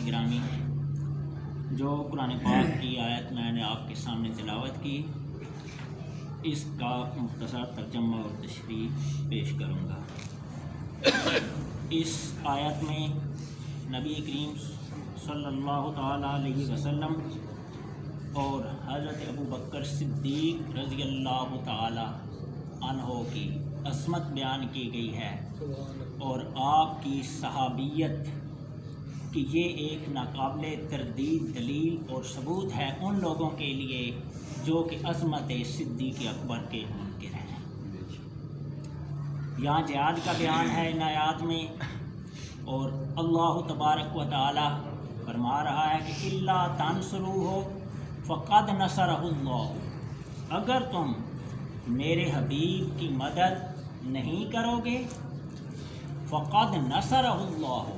گرامی، جو قرآن پاک کی آیت میں نے آپ کے سامنے تلاوت کی، اس کا مختصر ترجمہ اور تشریح پیش کروں گا۔ اس آیت میں نبی کریم صلی اللہ تعالیٰ علیہ وسلم اور حضرت ابو بکر صدیق رضی اللہ تعالیٰ عنہ کی عظمت بیان کی گئی ہے اور آپ کی صحابیت کہ یہ ایک ناقابل تردید دلیل اور ثبوت ہے ان لوگوں کے لیے جو کہ عظمت صدیق اکبر کے منکر ہیں۔ یہاں جہاد کا بیان ہے ان آیات میں، اور اللہ تبارک و تعالی فرما رہا ہے کہ الا تنصروہ فقد نصرہ اللہ، اگر تم میرے حبیب کی مدد نہیں کرو گے فقد نصرہ اللہ،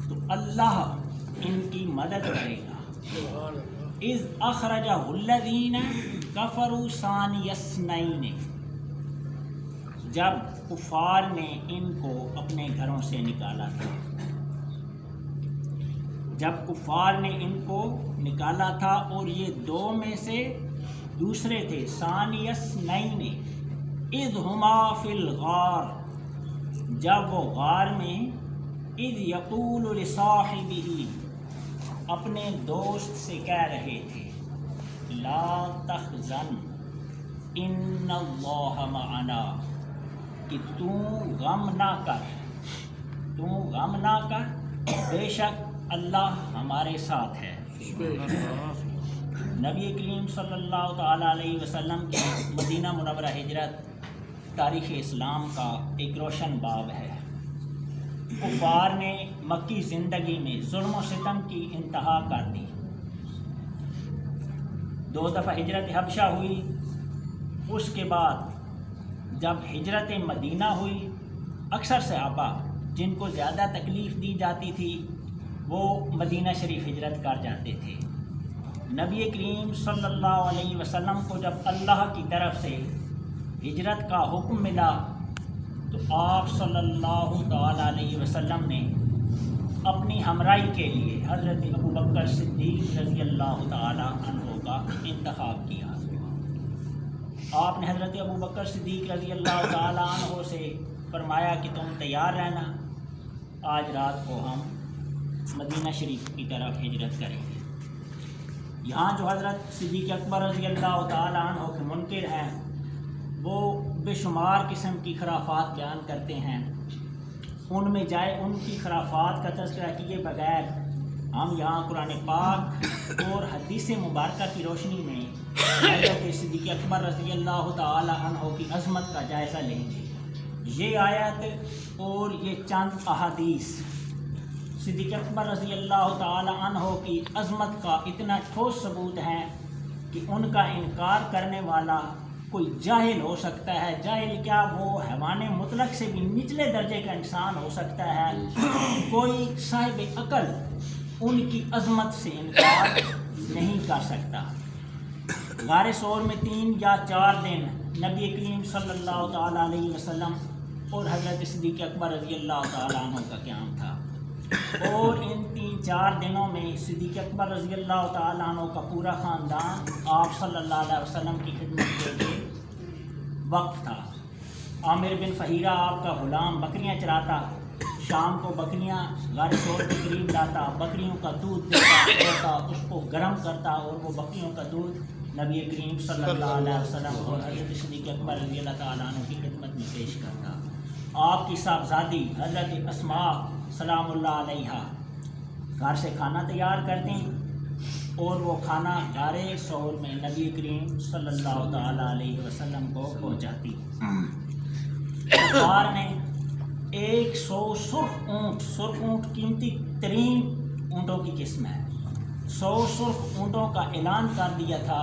تو اللہ ان کی مدد کرے گا۔ اذ اخرجہ الذین کفروا ثانی اثنین، جب کفار نے ان کو اپنے گھروں سے نکالا تھا، جب کفار نے ان کو نکالا تھا اور یہ دو میں سے دوسرے تھے، ثانی اثنین اذ ہما فی الغار، جب وہ غار میں، اذ یقول لصاحبہ، اپنے دوست سے کہہ رہے تھے، لا تحزن ان اللہ معنا، کہ تو غم نہ کر، بے شک اللہ ہمارے ساتھ ہے۔ نبی کریم صلی اللہ تعالیٰ علیہ وسلم کی مدینہ منورہ ہجرت تاریخ اسلام کا ایک روشن باب ہے۔ کفار نے مکی زندگی میں ظلم و ستم کی انتہا کر دی۔ 2 دفعہ ہجرت حبشہ ہوئی، اس کے بعد جب ہجرت مدینہ ہوئی، اکثر صحابہ جن کو زیادہ تکلیف دی جاتی تھی وہ مدینہ شریف ہجرت کر جاتے تھے۔ نبی کریم صلی اللہ علیہ وسلم کو جب اللہ کی طرف سے ہجرت کا حکم ملا تو آپ صلی اللہ تعالیٰ علیہ وسلم نے اپنی ہمراہی کے لیے حضرت ابو بکر صدیق رضی اللہ تعالیٰ عنہ کا انتخاب کیا۔ آپ نے حضرت ابو بکر صدیق رضی اللہ تعالیٰ عنہ سے فرمایا کہ تم تیار رہنا، آج رات کو ہم مدینہ شریف کی طرف ہجرت کریں گے۔ یہاں جو حضرت صدیق اکبر رضی اللہ تعالیٰ عنہ کے منکر ہیں وہ بے شمار قسم کی خرافات بیان کرتے ہیں، ان میں جائے ان کی خرافات کا تذکرہ کیے بغیر ہم یہاں قرآن پاک اور حدیث مبارکہ کی روشنی میں حضرت صدیق اکبر رضی اللہ تعالی عنہ کی عظمت کا جائزہ لیں گے۔ یہ آیت اور یہ چند احادیث صدیق اکبر رضی اللہ تعالی عنہ کی عظمت کا اتنا ٹھوس ثبوت ہے کہ ان کا انکار کرنے والا کوئی جاہل ہو سکتا ہے، جاہل کیا، وہ حیوان مطلق سے بھی نچلے درجے کا انسان ہو سکتا ہے، کوئی صاحب عقل ان کی عظمت سے انکار نہیں کر سکتا۔ غار ثور میں 3 یا 4 دن نبی کریم صلی اللہ تعالیٰ علیہ وسلم اور حضرت صدیق اکبر رضی اللہ تعالیٰ عنہ کا قیام تھا، اور ان 3-4 دنوں میں صدیق اکبر رضی اللہ تعالیٰ عنہ کا پورا خاندان آپ صلی اللہ علیہ وسلم کی خدمت کے لیے وقف تھا۔ عامر بن فہیرہ آپ کا غلام بکریاں چراتا، شام کو بکریاں غار ثور کے قریب لاتا، بکریوں کا دودھ دیتا، اس کو گرم کرتا اور وہ بکریوں کا دودھ نبی کریم صلی اللہ علیہ وسلم اور حضرت صدیق اکبر رضی اللہ تعالیٰ عنہ کی خدمت میں پیش کرتا۔ آپ کی صاحبزادی حضرت اسماء سلام اللہ علیہا گھر سے کھانا تیار کرتیں اور وہ کھانا غار ثور میں نبی کریم صلی اللہ تعالیٰ علیہ وسلم کو پہنچاتی۔ کفار نے 100 سرخ اونٹ قیمتی ترین اونٹوں کی قسم ہے، 100 سرخ اونٹوں کا اعلان کر دیا تھا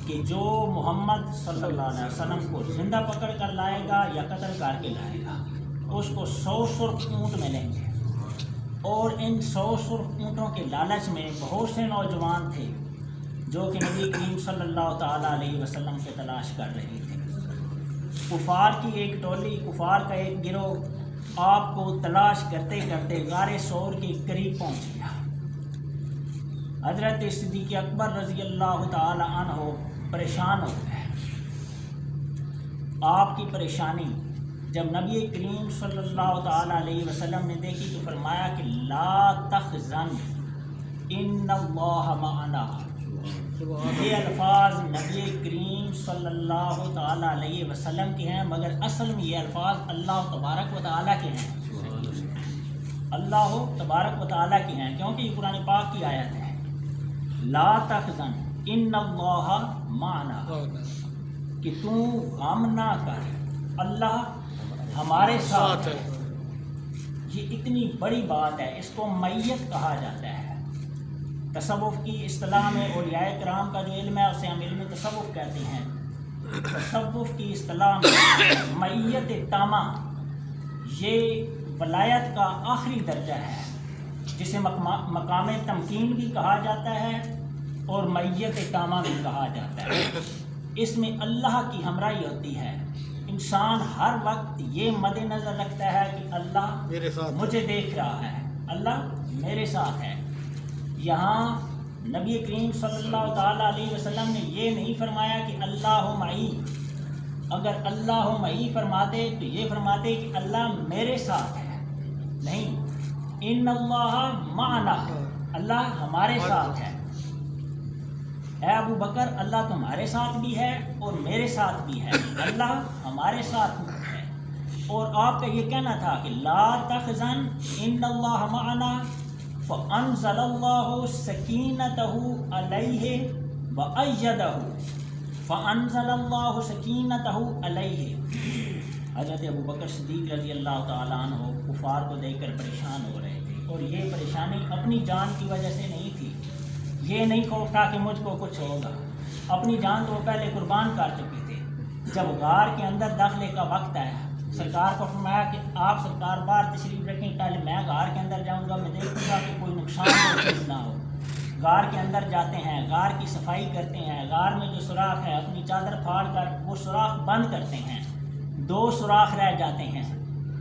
کہ جو محمد صلی اللہ علیہ وسلم کو زندہ پکڑ کر لائے گا یا قتل کر کے لائے گا اس کو 100 سرخ اونٹ ملیں گے۔ اور ان 100 سرخ اونٹوں کے لالچ میں بہت سے نوجوان تھے جو کہ نبی کریم صلی اللہ تعالیٰ علیہ وسلم سے تلاش کر رہے تھے۔ کفار کی ایک ٹولی، کفار کا ایک گروہ آپ کو تلاش کرتے کرتے غار ثور کے قریب پہنچ گیا۔ حضرت صدیق اکبر رضی اللہ تعالی عنہ پریشان ہو گئے۔ آپ کی پریشانی جب نبی کریم صلی اللہ تعالی علیہ وسلم نے دیکھی تو فرمایا کہ لا تحزن ان اللہ معنا۔ یہ الفاظ نبی کریم صلی اللہ تعالی علیہ وسلم کے ہیں، مگر اصل میں یہ الفاظ اللہ تبارک و تعالیٰ کے ہیں، اللہ تبارک و تعالیٰ کی ہیں، کیونکہ یہ قرآن پاک کی آیت ہے۔ لا تحزن ان اللہ معنا، کہ تو غم نہ کر، اللہ ہمارے ساتھ ہے۔ یہ اتنی بڑی بات ہے، اس کو معیت کہا جاتا ہے۔ تصوف کی اصطلاح میں اولیاء کرام کا جو علم ہے اسے ہم علم تصوف کہتے ہیں۔ تصوف کی اصطلاح میں معیت تامہ یہ ولایت کا آخری درجہ ہے، جسے مقام تمکین بھی کہا جاتا ہے اور معیت تامہ بھی کہا جاتا ہے۔ اس میں اللہ کی ہمراہی ہوتی ہے۔ انسان ہر وقت یہ مد نظر رکھتا ہے کہ اللہ مجھے دیکھ رہا ہے، اللہ میرے ساتھ ہے۔ یہاں نبی کریم صلی اللہ تعالیٰ علیہ وسلم نے یہ نہیں فرمایا کہ اللہ معی۔ اگر اللہ معی فرماتے تو یہ فرماتے کہ اللہ میرے ساتھ ہے، نہیں، ان اللہ معنا، اللہ ہمارے ساتھ ہے۔ اے ابو بکر، اللہ تمہارے ساتھ بھی ہے اور میرے ساتھ بھی ہے، اللہ ہمارے ساتھ بھی ہے۔ اور آپ کا یہ کہنا تھا کہ لا تحزن ان اللہ معنا، فانزل اللہ سکینتہ علیہ وأیدہ، فانزل اللہ سکینتہ علیہ۔ حضرت ابو بکر صدیق رضی اللہ تعالیٰ عنہ کفار کو دیکھ کر پریشان ہو رہے تھے، اور یہ پریشانی اپنی جان کی وجہ سے نہیں تھی۔ یہ نہیں خوف تھا کہ مجھ کو کچھ ہوگا، اپنی جان تو وہ پہلے قربان کر چکے تھے۔ جب غار کے اندر داخلے کا وقت آیا، سرکار کو فرمایا کہ آپ سرکار باہر تشریف رکھیں، پہلے میں غار کے اندر جاؤں گا، میں دیکھوں گا کہ کوئی نقصان چیز نہ ہو۔ غار کے اندر جاتے ہیں، غار کی صفائی کرتے ہیں، غار میں جو سوراخ ہے اپنی چادر پھاڑ کر وہ سوراخ بند کرتے ہیں، 2 سوراخ رہ جاتے ہیں،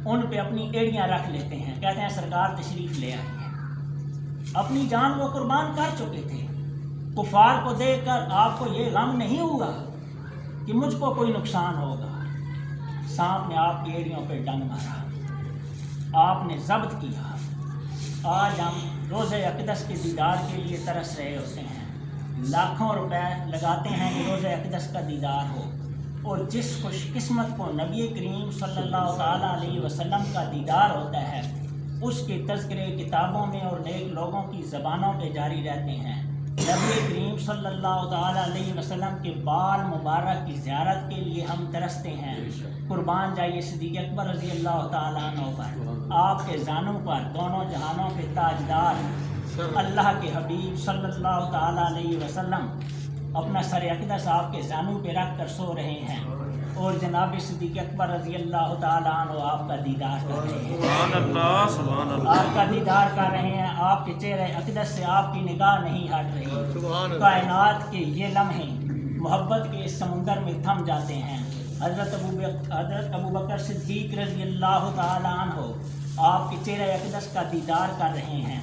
ان پہ اپنی ایڑیاں رکھ لیتے ہیں، کہتے ہیں سرکار تشریف لے آئیں۔ اپنی جان وہ قربان کر چکے تھے۔ کفار کو دیکھ کر آپ کو یہ غم نہیں ہوا کہ مجھ کو کوئی نقصان ہوگا۔ سانپ نے آپ کی ایڑیوں پہ ڈنگ مارا، آپ نے ضبط کیا۔ آج ہم روزہ اقدس کے دیدار کے لیے ترس رہے ہوتے ہیں، لاکھوں روپے لگاتے ہیں کہ روزہ اقدس کا دیدار ہو، اور جس خوش قسمت کو نبی کریم صلی اللہ تعالیٰ علیہ وسلم کا دیدار ہوتا ہے، اس کے تذکرے کتابوں میں اور نیک لوگوں کی زبانوں پہ جاری رہتے ہیں۔ نبی کریم صلی اللہ تعالیٰ علیہ وسلم کے بال مبارک کی زیارت کے لیے ہم ترستے ہیں۔ قربان جائیے صدیق اکبر رضی اللہ تعالیٰ عنہ پر، آپ کے زانوں پر، دونوں جہانوں کے تاجدار اللہ کے حبیب صلی اللہ تعالیٰ علیہ وسلم اپنا سر اقدس آپ کے زانوں پہ رکھ کر سو رہے ہیں، اور جناب صدیق اکبر رضی اللہ تعالیٰ عنہ آپ کا دیدار کر رہے ہیں۔ سبحان اللہ، سبحان اللہ، آپ کا دیدار کر رہے ہیں، آپ کے چہرے اقدس سے آپ کی نگاہ نہیں ہٹ رہی۔ کائنات کے یہ لمحے محبت کے اس سمندر میں تھم جاتے ہیں۔ حضرت ابو بکر صدیق رضی اللہ تعالیٰ عنہ آپ کے چہرے اقدس کا دیدار کر رہے ہیں۔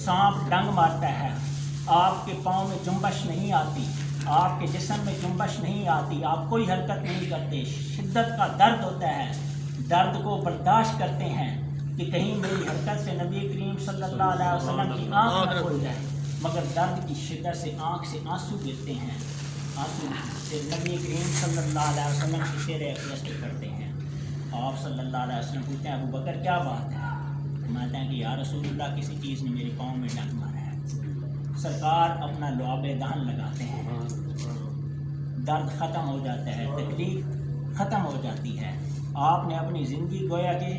سانپ ڈنگ مارتا ہے، آپ کے پاؤں میں جنبش نہیں آتی، آپ کے جسم میں جنبش نہیں آتی، آپ کوئی حرکت نہیں کرتے۔ شدت کا درد ہوتا ہے، درد کو برداشت کرتے ہیں کہ کہیں میری حرکت سے نبی کریم صلی اللہ علیہ وسلم کی آنکھ نہ کھل جائے، مگر درد کی شدت سے آنکھ سے آنسو گرتے ہیں، آنسو سے نبی کریم صلی اللہ علیہ وسلم کے چہرے اقدس پہ پڑتے ہیں۔ آپ صلی اللہ علیہ وسلم پوچھتے ہیں ابو بکر کیا بات ہے؟ فرماتے ہیں کہ یا رسول اللہ کسی چیز نے میرے پاؤں میں ڈنگ مارا ہے۔ سرکار اپنا لعاب دہن لگاتے ہیں، درد ختم ہو جاتا ہے، تکلیف ختم ہو جاتی ہے۔ آپ نے اپنی زندگی گویا کہ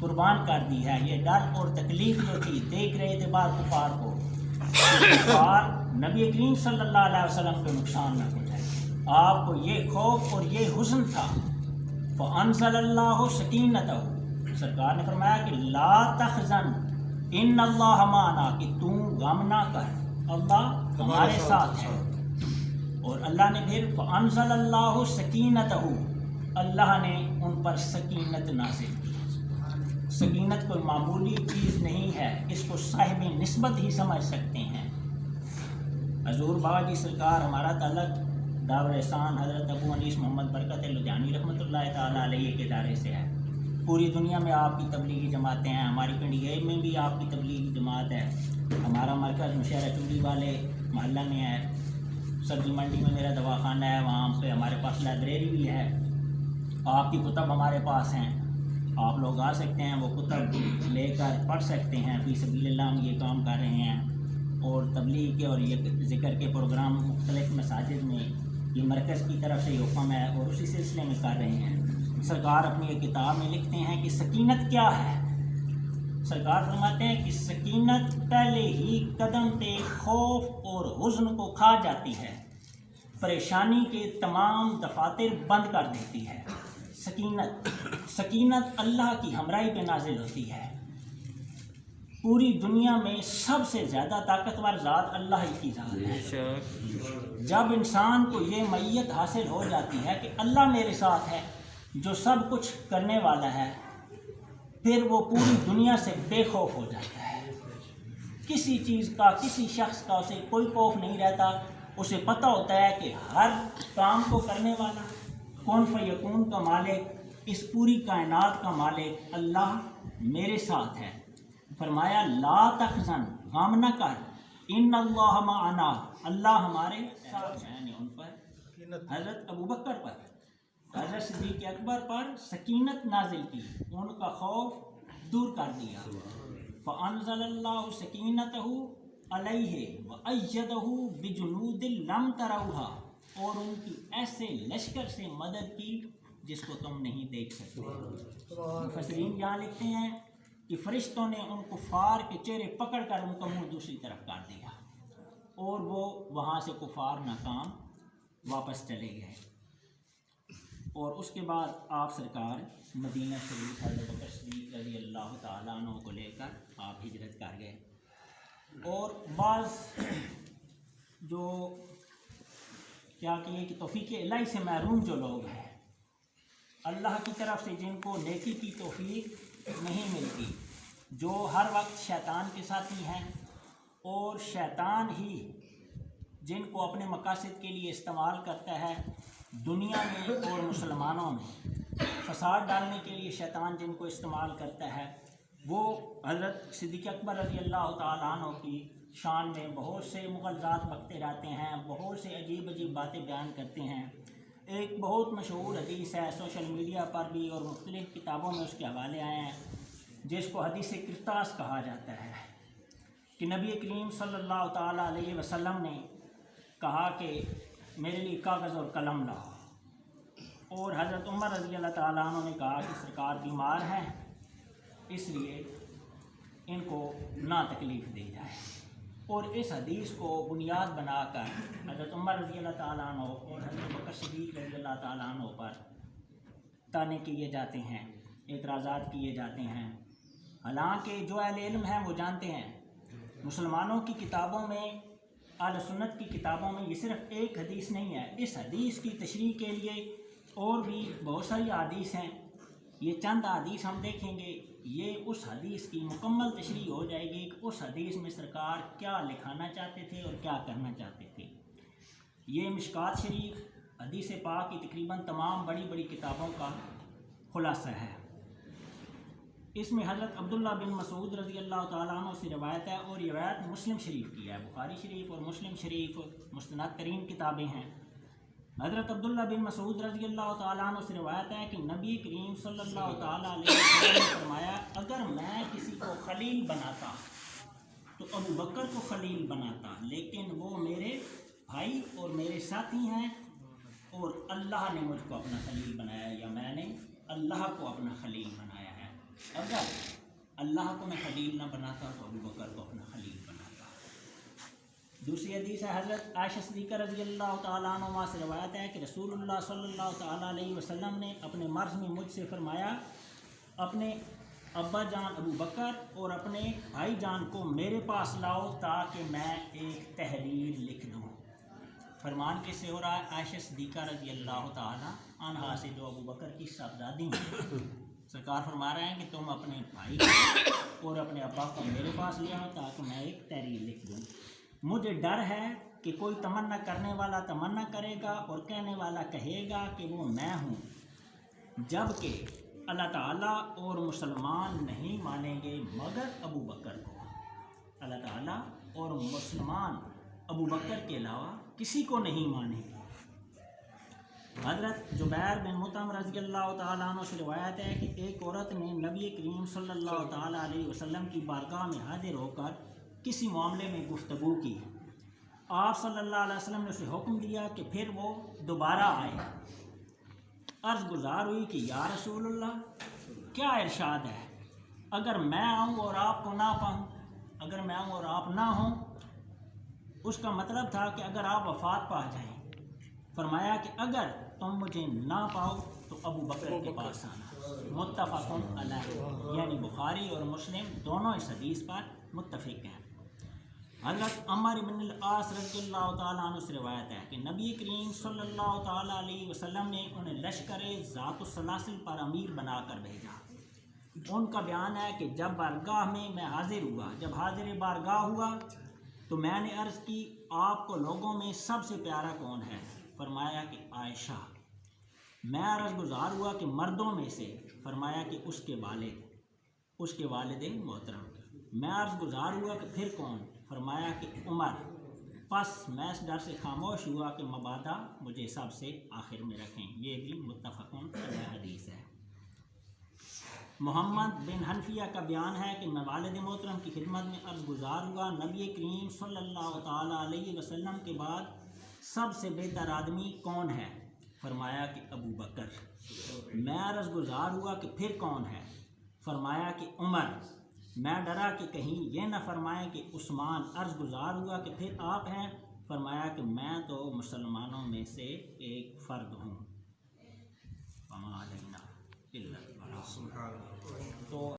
قربان کر دی ہے۔ یہ ڈر اور تکلیف جو تھی، دیکھ رہے تھے بعض کفار کو، کفار نبی کریم صلی اللہ علیہ وسلم کو نقصان نہ پہنچائے، آپ کو یہ خوف اور یہ حزن تھا۔ فانزل اللہ سکینتہ، سرکار نے فرمایا کہ لا تحزن ان اللہ معنا، کہ تو غم نہ کر، اللہ ہمارے ساتھ ہے۔ اور اللہ نے پھر فانزل اللہ سکینتہ، اللہ نے ان پر سکینت نازل کی۔ سکینت کوئی معمولی چیز نہیں ہے، اس کو صاحب نسبت ہی سمجھ سکتے ہیں۔ حضور بابا جی سرکار ہمارا تعلق داور احسان حضرت ابو انیس محمد برکت لدھیانوی رحمۃ اللہ تعالیٰ علیہ کے دائرے سے ہے۔ پوری دنیا میں آپ کی تبلیغی جماعتیں ہیں، ہماری پنڈی میں بھی آپ کی تبلیغی جماعت ہے۔ ہمارا مرکز مشہرہ چوڑی والے محلہ میں ہے، سبزی منڈی میں میرا دواخانہ ہے، وہاں پہ ہمارے پاس لائبریری بھی ہے۔ آپ کی کتب ہمارے پاس ہیں، آپ لوگ آ سکتے ہیں، وہ کتب لے کر پڑھ سکتے ہیں۔ فی سبیل اللہ ہم یہ کام کر رہے ہیں، اور تبلیغ کے اور یہ ذکر کے پروگرام مختلف مساجد میں یہ مرکز کی طرف سے حکم ہے، اور اسی سلسلے میں کر رہے ہیں۔ سرکار اپنی ایک کتاب میں لکھتے ہیں کہ سکینت کیا ہے۔ سرکار فرماتے ہیں کہ سکینت پہلے ہی قدم پہ خوف اور حزن کو کھا جاتی ہے، پریشانی کے تمام دفاتر بند کر دیتی ہے۔ سکینت اللہ کی ہمراہی پہ نازل ہوتی ہے۔ پوری دنیا میں سب سے زیادہ طاقتور ذات اللہ ہی کی ذات ہے۔ جب انسان کو یہ معیت حاصل ہو جاتی ہے کہ اللہ میرے ساتھ ہے جو سب کچھ کرنے والا ہے، پھر وہ پوری دنیا سے بے خوف ہو جاتا ہے۔ کسی چیز کا، کسی شخص کا اسے کوئی خوف نہیں رہتا۔ اسے پتہ ہوتا ہے کہ ہر کام کو کرنے والا، کون فیکون کا مالک، اس پوری کائنات کا مالک اللہ میرے ساتھ ہے۔ فرمایا لا تحزن، غم نہ کر، ان اللہ معنا، اللہ ہمارے ساتھ ہے۔ یعنی ان پر، حضرت ابوبکر پر، حضرت صدیق اکبر پر سکینت نازل کی، ان کا خوف دور کر دیا۔ فانزل اللہ سکینتہ علیہ وأیدہ بجنود لم تروہا، اور ان کی ایسے لشکر سے مدد کی جس کو تم نہیں دیکھ سکتے۔ مفسرین یہاں لکھتے ہیں کہ فرشتوں نے ان کفار کے چہرے پکڑ کر ان کا منہ دوسری طرف کر دیا، اور وہ وہاں سے کفار ناکام واپس چلے گئے۔ اور اس کے بعد آپ سرکار مدینہ شریف حضرت بکر صدیق رضی اللہ تعالیٰ عنہ کو لے کر آپ ہجرت کر گئے۔ اور بعض جو کیا کہیے کہ توفیق الہی سے محروم جو لوگ ہیں، اللہ کی طرف سے جن کو نیکی کی توفیق نہیں ملتی، جو ہر وقت شیطان کے ساتھی ہیں، اور شیطان ہی جن کو اپنے مقاصد کے لیے استعمال کرتا ہے دنیا میں اور مسلمانوں میں، فساد ڈالنے کے لیے شیطان جن کو استعمال کرتا ہے، وہ حضرت صدیق اکبر رضی اللہ تعالیٰ عنہ کی شان میں بہت سے مغالطات بکتے رہتے ہیں، بہت سے عجیب عجیب باتیں بیان کرتے ہیں۔ ایک بہت مشہور حدیث ہے، سوشل میڈیا پر بھی اور مختلف کتابوں میں اس کے حوالے آئے ہیں، جس کو حدیث کرتاس کہا جاتا ہے، کہ نبی کریم صلی اللہ تعالیٰ علیہ وسلم نے کہا کہ میرے لیے کاغذ اور قلم لاؤ، اور حضرت عمر رضی اللہ تعالیٰ عنہ نے کہا کہ سرکار بیمار ہیں، اس لیے ان کو نہ تکلیف دی جائے۔ اور اس حدیث کو بنیاد بنا کر حضرت عمر رضی اللہ تعالیٰ عنہ اور حضرت بکر صدیق رضی اللہ تعالیٰ عنہ پر طعنے کیے جاتے ہیں، اعتراضات کیے جاتے ہیں۔ حالانکہ جو اہل علم ہیں وہ جانتے ہیں، مسلمانوں کی کتابوں میں، اہل سنت کی کتابوں میں یہ صرف ایک حدیث نہیں ہے، اس حدیث کی تشریح کے لیے اور بھی بہت ساری حدیث ہیں۔ یہ چند حدیث ہم دیکھیں گے، یہ اس حدیث کی مکمل تشریح ہو جائے گی کہ اس حدیث میں سرکار کیا لکھانا چاہتے تھے اور کیا کرنا چاہتے تھے۔ یہ مشکات شریف حدیث پاک کی تقریباً تمام بڑی بڑی کتابوں کا خلاصہ ہے۔ اس میں حضرت عبداللہ بن مسعود رضی اللہ تعالیٰ عنہ سے روایت ہے، اور یہ روایت مسلم شریف کی ہے۔ بخاری شریف اور مسلم شریف مستند ترین کتابیں ہیں۔ حضرت عبداللہ بن مسعود رضی اللہ تعالیٰ عنہ سے روایت ہے کہ نبی کریم صلی اللہ تعالیٰ علیہ وسلم نے فرمایا، اگر میں کسی کو خلیل بناتا تو ابو بکر کو خلیل بناتا، لیکن وہ میرے بھائی اور میرے ساتھی ہیں، اور اللہ نے مجھ کو اپنا خلیل بنایا، یا میں نے اللہ کو اپنا خلیل بنایا ہے۔ اگر اللہ کو میں خلیل نہ بناتا تو ابو بکر کو اپنا خلیل بناتا۔ دوسری حدیث ہے، حضرت عائشہ صدیقہ رضی اللہ تعالیٰ عنہ سے روایت ہے کہ رسول اللہ صلی اللہ تعالیٰ علیہ وسلم نے اپنے مرض میں مجھ سے فرمایا، اپنے ابا جان ابو بکر اور اپنے بھائی جان کو میرے پاس لاؤ تاکہ میں ایک تحریر لکھ دوں۔ فرمان کس سے ہو رہا ہے؟ عائشہ صدیقہ رضی اللہ تعالیٰ عنہا سے، جو ابو بکر کی صاحبزادی ہیں۔ سرکار فرما رہے ہیں کہ تم اپنے بھائی اور اپنے ابا کو میرے پاس لے آؤ تاکہ میں ایک تحریر لکھ دوں۔ مجھے ڈر ہے کہ کوئی تمنا کرنے والا تمنا کرے گا اور کہنے والا کہے گا کہ وہ میں ہوں، جب کہ اللہ تعالیٰ اور مسلمان نہیں مانیں گے مگر ابو بکر کو۔ اللہ تعالیٰ اور مسلمان ابو بکر کے علاوہ کسی کو نہیں مانیں گے۔ حضرت جبیر بن مطعم رضی اللہ تعالیٰ عنہ سے روایت ہے کہ ایک عورت نے نبی کریم صلی اللہ تعالیٰ علیہ وسلم کی بارگاہ میں حاضر ہو کر کسی معاملے میں گفتگو کی۔ آپ صلی اللہ علیہ وسلم نے اسے حکم دیا کہ پھر وہ دوبارہ آئے۔ عرض گزار ہوئی کہ یا رسول اللہ کیا ارشاد ہے؟ اگر میں آؤں اور آپ کو نہ پاؤں، اگر میں آؤں اور آپ نہ ہوں، اس کا مطلب تھا کہ اگر آپ وفات پا جائیں۔ فرمایا کہ اگر تم مجھے نہ پاؤ تو ابو بکر کے پاس آنا، متفق علیہ، یعنی بخاری اور مسلم دونوں اس حدیث پر متفق ہیں۔ حضرت عمر بن العاص رضی اللہ تعالیٰ عنہ سے روایت ہے کہ نبی کریم صلی اللہ تعالیٰ علیہ وسلم نے انہیں لشکر ذات السلاسل پر امیر بنا کر بھیجا۔ ان کا بیان ہے کہ جب بارگاہ میں حاضر ہوا، جب حاضر بارگاہ ہوا تو میں نے عرض کی آپ کو لوگوں میں سب سے پیارا کون ہے؟ فرمایا کہ عائشہ۔ میں عرض گزار ہوا کہ مردوں میں سے؟ فرمایا کہ اس کے والد محترم۔ میں عرض گزار ہوا کہ پھر کون؟ فرمایا کہ عمر۔ پس میں اس ڈر سے خاموش ہوا کہ مبادا مجھے سب سے آخر میں رکھیں۔ یہ بھی متفق علیہ حدیث ہے۔ محمد بن حنفیہ کا بیان ہے کہ میں والد محترم کی خدمت میں عرض گزار ہوا نبی کریم صلی اللہ تعالیٰ علیہ وسلم کے بعد سب سے بہتر آدمی کون ہے؟ فرمایا کہ ابو بکر۔ میں عرض گزار ہوا کہ پھر کون ہے؟ فرمایا کہ عمر۔ میں ڈرا کہ کہیں یہ نہ فرمائے کہ عثمان۔ عرض گزار ہوا کہ پھر آپ ہیں؟ فرمایا کہ میں تو مسلمانوں میں سے ایک فرد ہوں۔ تو